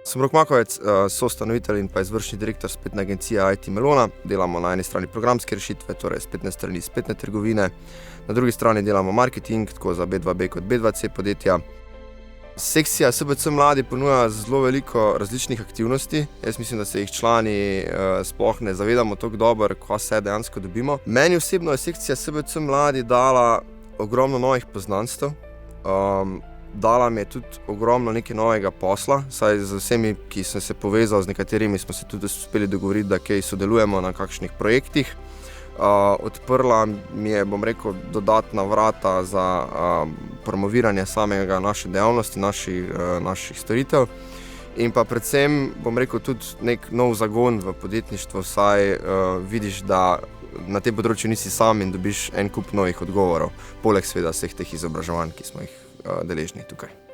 Sem Rok Makovec, soustanovitelj in pa izvršni direktor spletne agencije IT Melona. Delamo na eni strani programske rešitve, torej spletne strani, spletne trgovine. Na drugi strani delamo marketing, tako za B2B kot B2C podjetja. Sekcija SBC Mladi ponuja zelo veliko različnih aktivnosti. Jaz mislim, da se jih člani sploh ne zavedamo tako dobro, ko se dejansko dobimo. Meni osebno je sekcija SBC Mladi dala ogromno novih poznanstev. Dala mi je tudi ogromno nekaj novega posla, saj z vsemi, ki sem se povezal, z nekaterimi smo se tudi uspeli dogovoriti, da kaj sodelujemo na kakšnih projektih. Odprla mi je, bom rekel, dodatna vrata za promoviranje samega naše dejavnosti, naših storitev in pa predvsem, bom rekel, tudi nek nov zagon v podjetništvu, saj vidiš, da na tem področju nisi sam in dobiš en kup novih odgovorov, poleg seveda vseh teh izobraževanj, ki smo jih deležni tukaj.